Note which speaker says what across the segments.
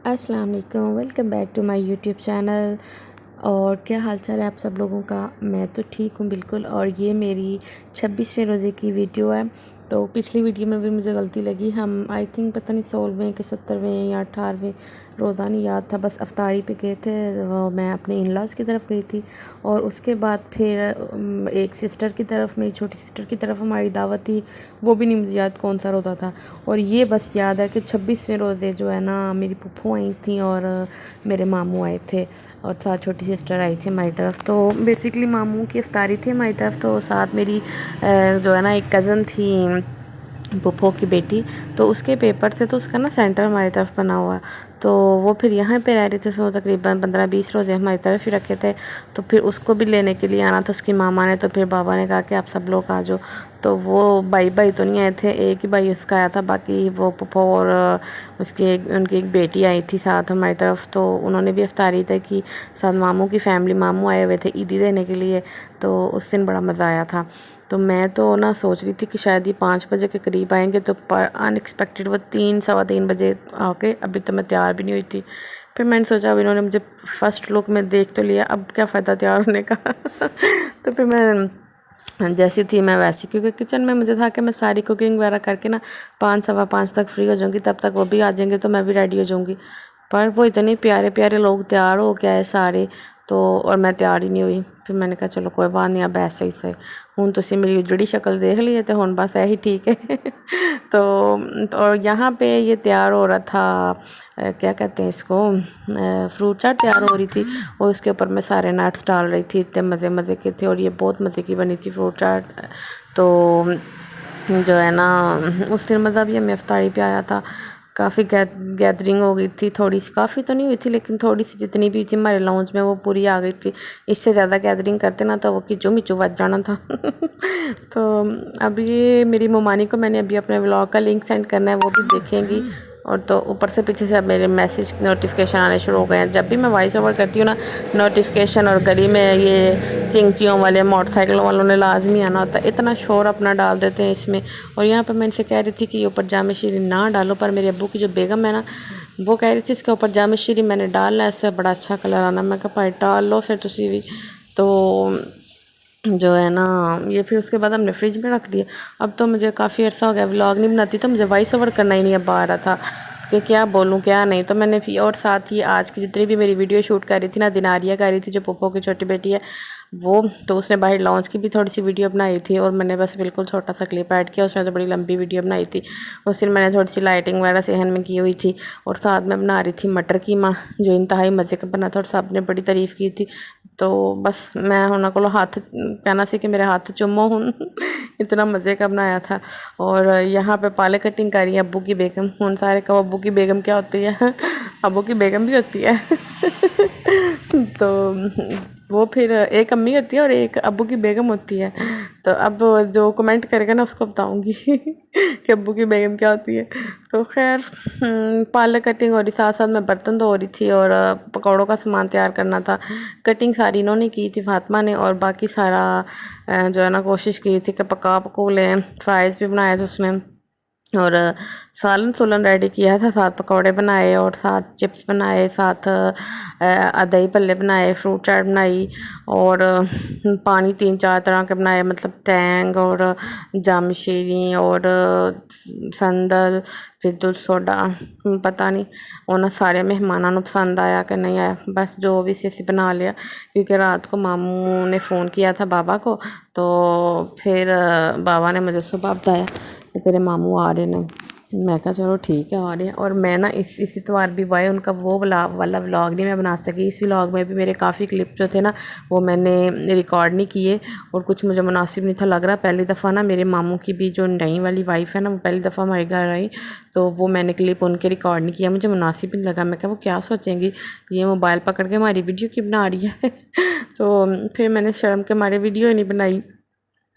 Speaker 1: अस्सलाम वालेकुम, welcome back to my YouTube channel. और क्या हाल चाल है आप सब लोगों का। मैं तो ठीक हूँ बिल्कुल। और ये मेरी 26वें रोज़े की वीडियो है। तो पिछली वीडियो में भी मुझे गलती लगी। हम आई थिंक पता नहीं 16वें के 17वें या 18वें रोज़ा नहीं याद था, बस अफ्तारी पे गए थे। वो मैं अपने इन लॉज़ की तरफ गई थी और उसके बाद फिर एक सिस्टर की तरफ, मेरी छोटी सिस्टर की तरफ हमारी दावत थी। वो भी नहीं मुझे याद कौन सा रोज़ा था। और ये बस याद है कि 26वें रोज़े जो है ना, मेरी फूफू आई थी और मेरे मामू आए थे और साथ छोटी सिस्टर आई थी हमारी तरफ। तो बेसिकली मामू की इफ्तारी थी हमारी तरफ। तो साथ मेरी जो है ना एक कज़न थी, पुप्पो की बेटी, तो उसके पेपर थे तो उसका ना सेंटर हमारी तरफ बना हुआ। तो वो फिर यहाँ पे रह रही थी, उसमें तकरीबन 15-20 रोज़े हमारी तरफ ही रखे थे। तो फिर उसको भी लेने के लिए आना था उसकी मामा ने। तो फिर बाबा ने कहा कि आप सब लोग आ जाओ। तो वो भाई तो नहीं आए थे, एक ही भाई उसका आया था, बाकी वो पुप्पो और उनकी एक बेटी आई थी साथ हमारी तरफ। तो उन्होंने भी इफ्तारी तय की। साथ मामू की फैमिली, मामू आए हुए थे ईदी देने के लिए। तो उस दिन बड़ा मज़ा आया था। तो मैं तो ना सोच रही थी कि शायद ये 5 बजे के करीब आएंगे, तो पर अनएक्सपेक्टेड वो 3 सवा 3 बजे आके, अभी तो मैं तैयार भी नहीं हुई थी। फिर मैंने सोचा अब इन्होंने मुझे फ़र्स्ट लुक में देख तो लिया, अब क्या फ़ायदा तैयार होने का। तो फिर मैं जैसी थी मैं वैसी, क्योंकि किचन में मुझे था कि मैं सारी कुकिंग वगैरह करके ना 5 सवा 5 तक फ्री हो जाऊँगी, तब तक वो भी आ जाएंगे तो मैं भी रेडी हो जाऊँगी। पर वो इतने प्यारे प्यारे लोग तैयार हो के आए सारे, तो और मैं तैयार ही नहीं हुई। फिर मैंने कहा चलो कोई बात नहीं, अब ऐसे ही सही। हूँ तुसी मेरी उजड़ी शक्ल देख ली है तो हुण बस यही ठीक है। तो और यहाँ पे ये तैयार हो रहा था, क्या कहते हैं इसको, फ्रूट चाट तैयार हो रही थी और उसके ऊपर मैं सारे नट्स डाल रही थी। इतने मज़े मज़े के थे और ये बहुत मज़े की बनी थी फ्रूट चाट। तो जो है ना, उस दिन मज़ा भी हमें इफ्तारी पे आया था। काफ़ी गैदरिंग हो गई थी थोड़ी सी, काफ़ी तो नहीं हुई थी लेकिन थोड़ी सी जितनी भी थी हमारे लाउंज में वो पूरी आ गई थी। इससे ज़्यादा गैदरिंग करते ना तो वो किचू मिचू बच जाना था। तो अब ये मेरी ममानी को मैंने अभी अपने व्लॉग का लिंक सेंड करना है, वो भी देखेंगी। और तो ऊपर से पीछे से अब मेरे मैसेज नोटिफिकेशन आने शुरू हो गए हैं। जब भी मैं वॉइस ओवर करती हूँ ना, नोटिफिकेशन, और गली में ये चिंचियों वाले मोटरसाइकिलों वालों ने लाजमी आना होता है, इतना शोर अपना डाल देते हैं इसमें। और यहाँ पर मैं इनसे कह रही थी कि ये ऊपर जामे शीरी ना डालो, पर मेरे अब्बू की जो बेगम है ना, वो कह रही थी इसके ऊपर जामे शीरी मैंने डालना है, इससे बड़ा अच्छा कलर आना। मैं कहा भाई डाल लो फिर तुसी भी। तो जो है ना, ये फिर उसके बाद हमने फ्रिज में रख दिया। अब तो मुझे काफ़ी अर्सा हो गया व्लॉग नहीं बनाती, तो मुझे वॉइस ओवर करना ही नहीं अब आ रहा था कि क्या बोलूँ क्या नहीं। तो मैंने फिर, और साथ ही आज की जितनी भी मेरी वीडियो शूट कर रही थी ना, दिनारिया कर रही थी जो पुप्पो की छोटी बेटी है वो, तो उसने बाहर लॉन्च की भी थोड़ी सी वीडियो बनाई थी और मैंने बस बिल्कुल छोटा सा क्लिप ऐड किया। उसने तो बड़ी लंबी वीडियो बनाई थी। उस दिन मैंने थोड़ी सी लाइटिंग वगैरह सहन में की हुई थी। और साथ में बना रही थी मटर कीमा, जो इंतहाई मज़े का बना था और सब ने बड़ी तारीफ़ की थी। तो बस मैं उन्होंने को हाथ कहना सी कि मेरे हाथ चुमो हूँ। इतना मज़े का बनाया था। और यहाँ पे पाले कटिंग कर रही है अब्बू की बेगम। हूँ सारे कहो अब्बू की बेगम क्या होती है। अब्बू की बेगम भी होती है। तो वो फिर एक अम्मी होती है और एक अब्बू की बेगम होती है। तो अब जो कमेंट करेगा ना उसको बताऊंगी कि अब्बू की बेगम क्या होती है। तो खैर पालक कटिंग हो रही, साथ साथ में बर्तन धो रही थी और पकौड़ों का सामान तैयार करना था। कटिंग सारी इन्होंने की थी फातिमा ने, और बाकी सारा जो है ना कोशिश की थी कि पकू लें। फ्राइज़ भी बनाए थे उसने, और सालन सुलन रेडी किया था, साथ पकौड़े बनाए और साथ चिप्स बनाए, साथ दही भल्ले बनाए, फ्रूट चाट बनाई, और पानी 3-4 तरह के बनाए, मतलब टैंग और जामशीरी और संदल, फिर दूध सोडा। पता नहीं उन्हें सारे मेहमानों पसंद आया कि नहीं आया, बस जो भी सी बना लिया। क्योंकि रात को मामू ने फ़ोन किया था बाबा को, तो फिर बाबा ने मुझे सुबह बताया कि तेरे मामू आ रहे हैं। मैं कहा चलो ठीक है आ रहे हैं। और मैं ना इस इतवार भी वाए उनका वो वाला व्लॉग नहीं मैं बना सकी। इस व्लॉग में भी मेरे काफ़ी क्लिप जो थे ना वो मैंने रिकॉर्ड नहीं किए, और कुछ मुझे मुनासिब नहीं था लग रहा। पहली दफ़ा ना मेरे मामू की भी जो नई वाली वाइफ़ है ना, वो पहली दफ़ा हमारे घर आई, तो वो मैंने क्लिप उनके रिकॉर्ड नहीं किया, मुझे मुनासिब नहीं लगा। मैं कहा वो क्या सोचेंगी, ये मोबाइल पकड़ के हमारी वीडियो क्यों बना रही है। तो फिर मैंने शर्म के हमारे वीडियो ही नहीं बनाई।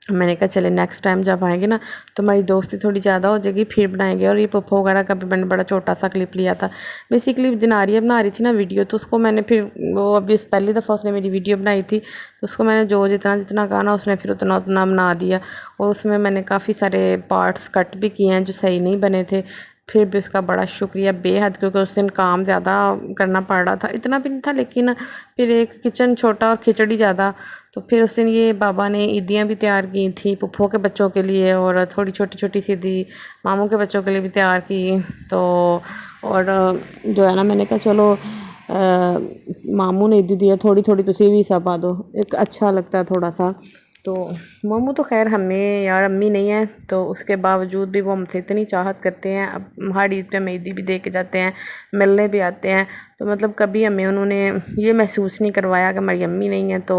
Speaker 1: मैंने कहा चले नेक्स्ट टाइम जब आएंगे ना तो हमारी दोस्ती थोड़ी ज़्यादा हो जाएगी, फिर बनाएंगे। और ये पप्पो वगैरह का भी मैंने बड़ा छोटा सा क्लिप लिया था। बेसिकली दिनारिया बना रही थी ना वीडियो, तो उसको मैंने फिर, वो अभी पहली दफ़ा उसने मेरी वीडियो बनाई थी, तो उसको मैंने जो जितना जितना कहा ना उसने फिर उतना उतना बना दिया। और उसमें मैंने काफ़ी सारे पार्ट्स कट भी किए हैं जो सही नहीं बने थे। फिर भी उसका बड़ा शुक्रिया बेहद, क्योंकि उस दिन काम ज़्यादा करना पड़ रहा था, इतना भी नहीं था लेकिन फिर एक किचन छोटा और खिचड़ी ज़्यादा। तो फिर उस दिन ये बाबा ने ईदियाँ भी तैयार की थी पुप्पो के बच्चों के लिए, और थोड़ी छोटी छोटी सी ईदी मामू के बच्चों के लिए भी तैयार की। तो और जो है ना, मैंने कहा चलो मामू ने ईदी दिया, थोड़ी थोड़ी तुसी भी हिस्सा पा दो, एक अच्छा लगता है थोड़ा सा। तो मामू तो खैर हमें यार अम्मी नहीं है, तो उसके बावजूद भी वो हमसे इतनी चाहत करते हैं। अब हर ईद पे हमें ईदी भी दे के जाते हैं, मिलने भी आते हैं। तो मतलब कभी हमें उन्होंने ये महसूस नहीं करवाया कि हमारी अम्मी नहीं है तो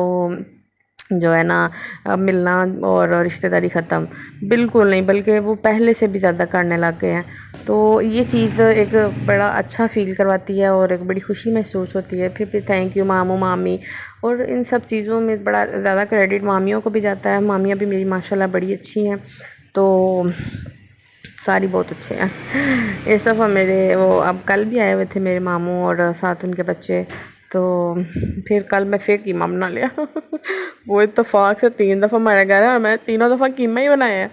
Speaker 1: जो है ना मिलना और रिश्तेदारी ख़त्म, बिल्कुल नहीं, बल्कि वो पहले से भी ज़्यादा करने लग गए हैं। तो ये चीज़ एक बड़ा अच्छा फ़ील करवाती है और एक बड़ी खुशी महसूस होती है। फिर थैंक यू मामू मामी, और इन सब चीज़ों में बड़ा ज़्यादा क्रेडिट मामियों को भी जाता है। मामियाँ भी मेरी माशाल्लाह बड़ी अच्छी हैं, तो सारी बहुत अच्छे हैं। इस दफ़ा मेरे वो अब कल भी आए हुए थे मेरे मामू और साथ उनके बच्चे, तो फिर कल मैं फिर कीमा बना लिया। वो इत्तेफाक से 3 दफ़ा हमारे घर है और मैं तीनों दफ़ा कीमा ही बनाया है।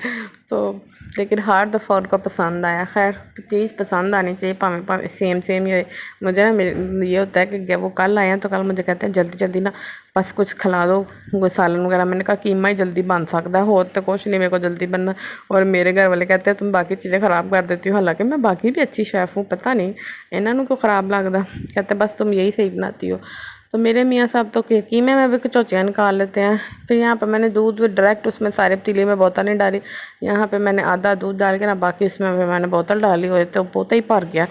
Speaker 1: तो लेकिन हर दफ़ा उनको पसंद आया। खैर चीज़ पसंद आनी चाहिए, भावें भावें सेम सेम ही हो। मुझे ना ये होता है कि वो कल आए हैं तो कल मुझे कहते हैं जल्दी जल्दी ना बस कुछ खिला दो, कोई सालन वगैरह। मैंने कहा कीमा ही जल्दी बन सकता है, हो तो कुछ नहीं मेरे को जल्दी बनना। और मेरे घर वाले कहते हैं तुम बाकी चीज़ें ख़राब कर देती हो, हालांकि मैं बाकी भी अच्छी शेफ़ हूँ, पता नहीं इन्होंने को ख़राब लगता। कहते बस तुम यही सही बनाती हो। तो मेरे मियाँ साहब तो कीमे में भी चौचियाँ निकाल लेते हैं। फिर यहाँ पे मैंने दूध डायरेक्ट उसमें सारे पतीले में बोतल नहीं डाली, यहाँ पे मैंने आधा दूध डाल के ना बाकी उसमें मैंने बोतल डाली हुई, तो पोता ही भर गया।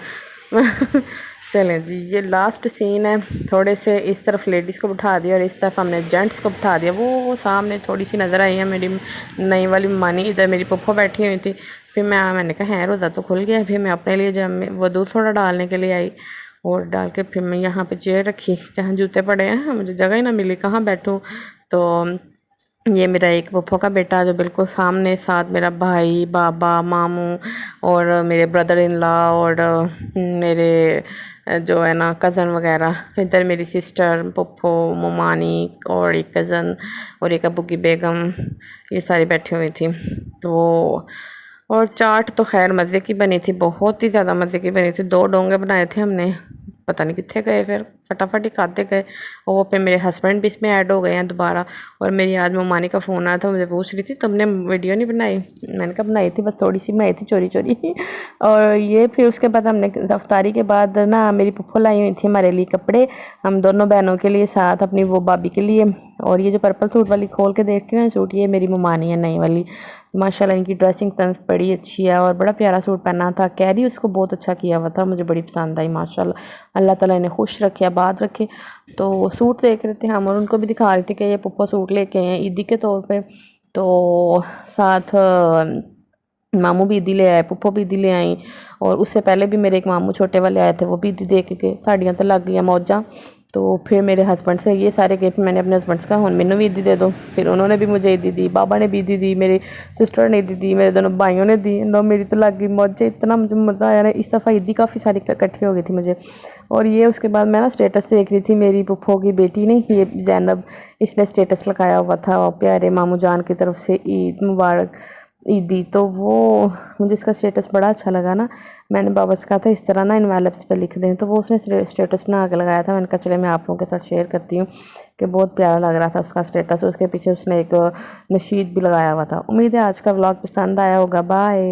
Speaker 1: चलें जी, ये लास्ट सीन है। थोड़े से इस तरफ लेडीज़ को बिठा दिया और इस तरफ हमने जेंट्स को बिठा दिया। वो सामने थोड़ी सी नज़र आई है मेरी नई वाली मानी, इधर मेरी पप्पो बैठी हुई थी। फिर मैंने कहा है रोज़ा तो खुल गया। फिर मैं अपने लिए जब वो दूध थोड़ा डालने के लिए आई और डाल के फिर मैं यहाँ पे चेयर रखी जहाँ जूते पड़े हैं, मुझे जगह ही ना मिली कहाँ बैठूँ। तो ये मेरा एक फूफो का बेटा जो बिल्कुल सामने, साथ मेरा भाई, बाबा, मामू और मेरे ब्रदर इन लॉ और मेरे जो है ना कज़न वगैरह, इधर मेरी सिस्टर, पुप्पो, ममानी और एक कज़न और एक अबू की बेगम, ये सारी बैठी हुई थी। तो और चाट तो खैर मज़े की बनी थी, बहुत ही ज़्यादा मज़े की बनी थी। 2 डोंगे बनाए थे हमने, पता नहीं कितने गए, फिर फटाफट ही खाते गए। और वो फिर मेरे हस्बैंड भी इसमें ऐड हो गए हैं दोबारा। और मेरी आज ममानी का फ़ोन आया था, मुझे पूछ रही थी तुमने वीडियो नहीं बनाई। मैंने कहा बनाई थी, बस थोड़ी सी बनाई थी चोरी चोरी। और ये फिर उसके बाद हमने अफ्तारी के बाद ना मेरी पुप्पो लाई हुई थी हमारे लिए कपड़े, हम दोनों बहनों के लिए, साथ अपनी वो भाभी के लिए। और ये जो पर्पल सूट वाली खोल के देखते हैं सूट, ये मेरी ममानी है नई वाली। माशाल्लाह इनकी ड्रेसिंग सेंस बड़ी अच्छी है और बड़ा प्यारा सूट पहना था। कैरी उसको बहुत अच्छा किया हुआ था, मुझे बड़ी पसंद आई माशाल्लाह। अल्लाह ताला इन्हें खुश रखे, आबाद रखे। तो सूट देख रहे थे हम और उनको भी दिखा रहे थे कि ये पुप्पो सूट लेके आए हैं ईदी के तौर पे। तो साथ मामू भी ईदी ले आए, पुप्पो भी ईदी ले आई। और उससे पहले भी मेरे एक मामू छोटे वाले आए थे, वो भी ईदी दे के गए। साड़ियाँ तो लग गई मौजा। तो फिर मेरे हस्बैंड से ये सारे गिफ्ट मैंने अपने हस्बैंड से कहा हुन मैनू भी ईदी दे दो। फिर उन्होंने भी मुझे ईदी दी, बाबा ने भी ईदी दी, मेरी सिस्टर ने ईदी दी, मेरे दोनों भाइयों ने दी। नो मेरी तो लग गई मौजें, इतना मुझे मज़ा आया ना। इस दफ़ा ईदी काफ़ी सारी इकट्ठी हो गई थी मुझे। और ये उसके बाद मैं ना स्टेटस देख रही थी, मेरी पुप्पो की बेटी ने, ये ज़ैनब, इसने स्टेटस लगाया हुआ था और प्यारे मामू जान की तरफ से ईद मुबारक ईदी। तो वो मुझे इसका स्टेटस बड़ा अच्छा लगा ना। मैंने बाबा से कहा था इस तरह ना इन्वेलप्स पे लिख दें, तो वो उसने स्टेटस बना के लगाया था। मैंने कहा चले मैं आप लोगों के साथ शेयर करती हूँ कि बहुत प्यारा लग रहा था उसका स्टेटस। उसके पीछे उसने एक नशीद भी लगाया हुआ था। उम्मीद है आज का व्लॉग पसंद आया होगा। बाय।